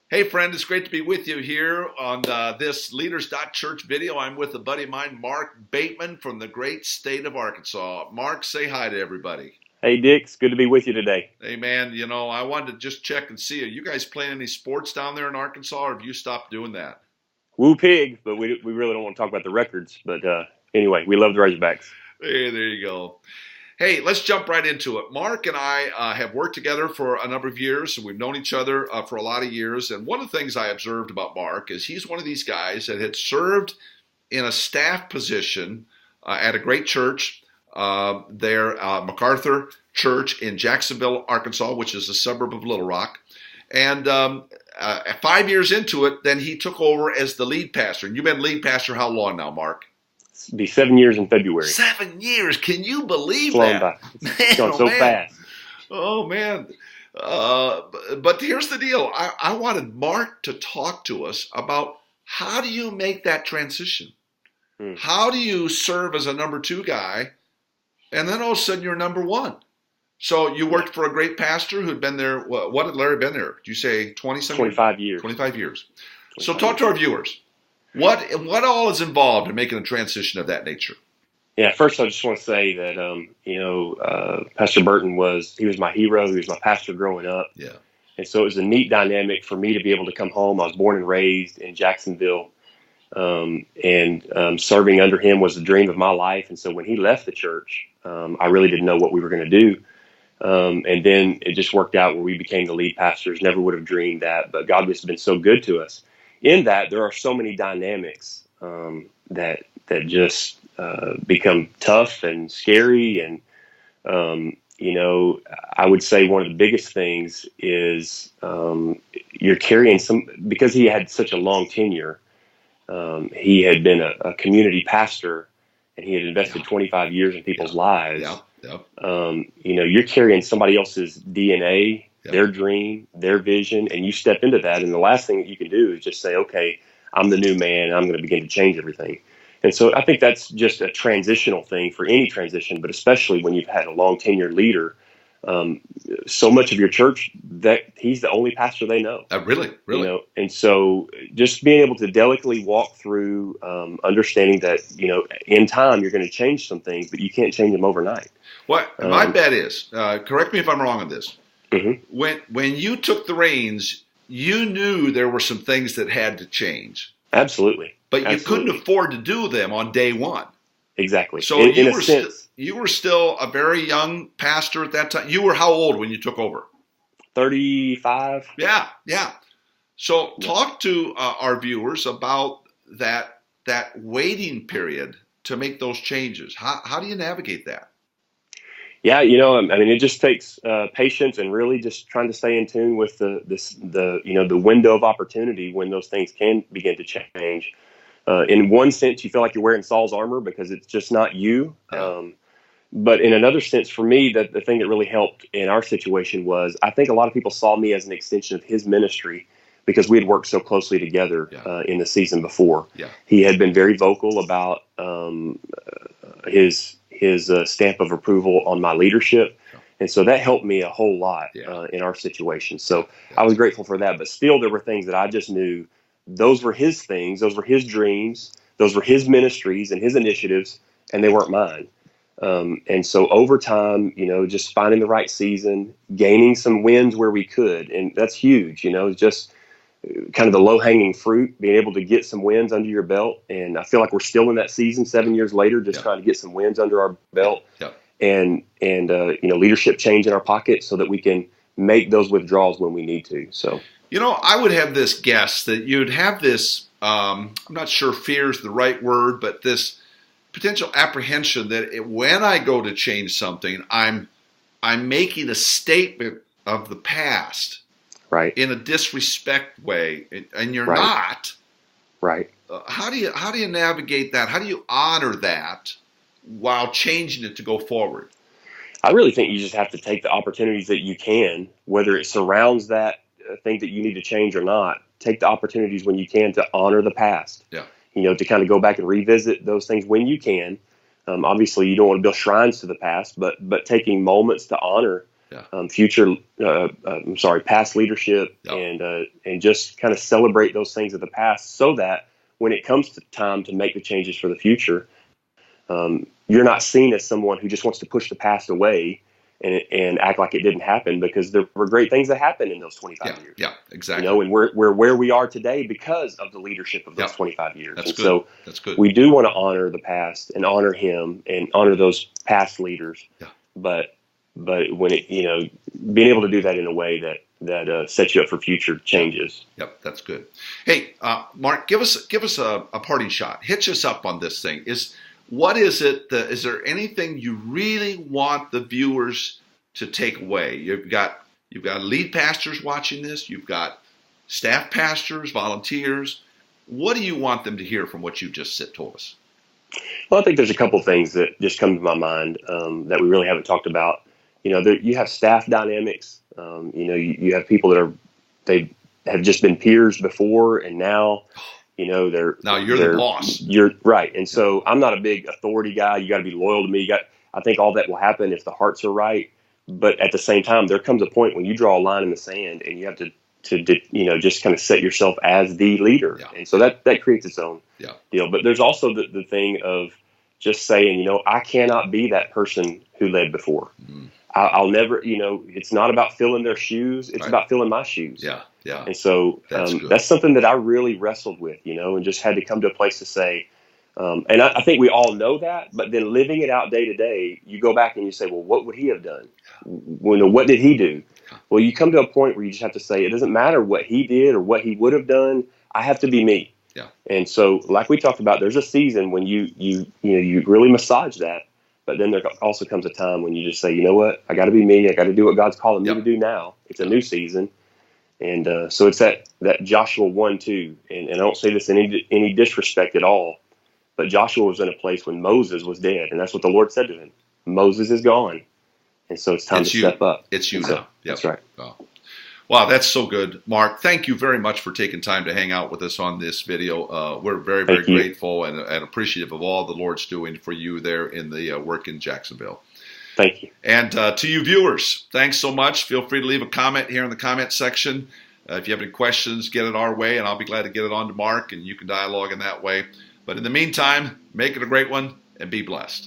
Hey, friend, it's great to be with you here on this Leaders.Church video. I'm with a buddy of mine, Marc Bateman from the great state of Arkansas. Marc, say hi to everybody. Hey, Dick, it's good to be with you today. Hey, man, I wanted to just check and see, are you guys playing any sports down there in Arkansas, or have you stopped doing that? Woo pig, but we really don't want to talk about the records. But anyway, we love the Razorbacks. Hey, there you go. Hey, let's jump right into it. Marc and I have worked together for a number of years, and we've known each other for a lot of years. And one of the things I observed about Marc is he's one of these guys that had served in a staff position at a great church there, McArthur Church in Jacksonville, Arkansas, which is a suburb of Little Rock. And 5 years into it, then he took over as the lead pastor. And you've been lead pastor how long now, Marc? It'll be 7 years in February. 7 years. Can you believe Flown that? by. It's gone so fast. Oh, man. But here's the deal. I wanted Marc to talk to us about how do you make that transition? How do you serve as a number two guy, and then all of a sudden you're number one? So you worked for a great pastor who'd been there. What had Larry been there? Did you say 20-something? 25 years. 25 years. So talk to our viewers. What all is involved in making a transition of that nature? Yeah, first I just want to say that, Pastor Burton he was my hero. He was my pastor growing up. Yeah. And so it was a neat dynamic for me to be able to come home. I was born and raised in Jacksonville, and serving under him was the dream of my life. And so when he left the church, I really didn't know what we were going to do. And then it just worked out where we became the lead pastors. Never would have dreamed that, but God has been so good to us. In that, there are so many dynamics that just become tough and scary. And, I would say one of the biggest things is you're carrying because he had such a long tenure. He had been a community pastor, and he had invested 25 years in people's lives. You're carrying somebody else's DNA, their dream, their vision, and you step into that. And the last thing that you can do is just say, okay, I'm the new man, and I'm going to begin to change everything. And so I think that's just a transitional thing for any transition, but especially when you've had a long tenured leader. So much of your church that he's the only pastor they know. Really? And so just being able to delicately walk through, understanding that, in time you're going to change some things, but you can't change them overnight. What my bet is, correct me if I'm wrong on this. Mm-hmm. When you took the reins, you knew there were some things that had to change. Absolutely. But you couldn't afford to do them on day one. Exactly. So you were still a very young pastor at that time. You were how old when you took over? 35. Yeah. So talk to our viewers about that waiting period to make those changes. How do you navigate that? Yeah, it just takes patience and really just trying to stay in tune with the window of opportunity when those things can begin to change. In one sense, you feel like you're wearing Saul's armor because it's just not you. But in another sense, for me, the thing that really helped in our situation was I think a lot of people saw me as an extension of his ministry because we had worked so closely together in the season before. Yeah. He had been very vocal about his stamp of approval on my leadership. And so that helped me a whole lot in our situation. So I was grateful for that. But still, there were things that I just knew those were his things. Those were his dreams. Those were his ministries and his initiatives, and they weren't mine. And so over time, just finding the right season, gaining some wins where we could. And that's huge, just kind of the low hanging fruit, being able to get some wins under your belt. And I feel like we're still in that season 7 years later, just trying to get some wins under our belt and leadership change in our pocket so that we can make those withdrawals when we need to. So, I would have this guess that you'd have this, I'm not sure fear is the right word, but this potential apprehension that when I go to change something, I'm making a statement of the past. Right. In a disrespect way, and you're not. Right. How do you navigate that? How do you honor that while changing it to go forward? I really think you just have to take the opportunities that you can, whether it surrounds that thing that you need to change or not. Take the opportunities when you can to honor the past. Yeah. To kind of go back and revisit those things when you can. Obviously, you don't want to build shrines to the past, but taking moments to honor past leadership, and just kind of celebrate those things of the past, so that when it comes to time to make the changes for the future, you're not seen as someone who just wants to push the past away and act like it didn't happen, because there were great things that happened in those 25 years. Yeah, exactly. And we're where we are today because of the leadership of those 25 years. That's and good. So that's good. We do want to honor the past and honor him and honor those past leaders. Yeah. But when it, being able to do that in a way that sets you up for future changes. Yep, that's good. Hey, Mark, give us a parting shot. Hitch us up on this thing. What is it? Is there anything you really want the viewers to take away? You've got lead pastors watching this. You've got staff pastors, volunteers. What do you want them to hear from what you just told us? Well, I think there's a couple things that just come to my mind that we really haven't talked about. You have staff dynamics. You have people they have just been peers before, and now. Now you're the boss. You're right. And so I'm not a big authority guy. You got to be loyal to me. I think all that will happen if the hearts are right. But at the same time, there comes a point when you draw a line in the sand and you have to just kind of set yourself as the leader. Yeah. And so that creates its own deal. But there's also the thing of just saying, I cannot be that person who led before. Mm. I'll never, it's not about filling their shoes. It's about filling my shoes. Yeah. Yeah. And so that's something that I really wrestled with, and just had to come to a place to say, and I think we all know that, but then living it out day to day, you go back and you say, well, what would he have done? What did he do? Well, you come to a point where you just have to say, it doesn't matter what he did or what he would have done. I have to be me. Yeah. And so, like we talked about, there's a season when you really massage that. But then there also comes a time when you just say, you know what, I got to be me. I got to do what God's calling me to do now. It's a new season. And so it's that Joshua 1:2, and I don't say this in any disrespect at all, but Joshua was in a place when Moses was dead, and that's what the Lord said to him. Moses is gone, and so it's time to step up. It's you now. Yep. That's right. Wow, that's so good. Mark, thank you very much for taking time to hang out with us on this video. We're very, very grateful and appreciative of all the Lord's doing for you there in the work in Jacksonville. Thank you. And to you viewers, thanks so much. Feel free to leave a comment here in the comment section. If you have any questions, get it our way, and I'll be glad to get it on to Mark, and you can dialogue in that way. But in the meantime, make it a great one, and be blessed.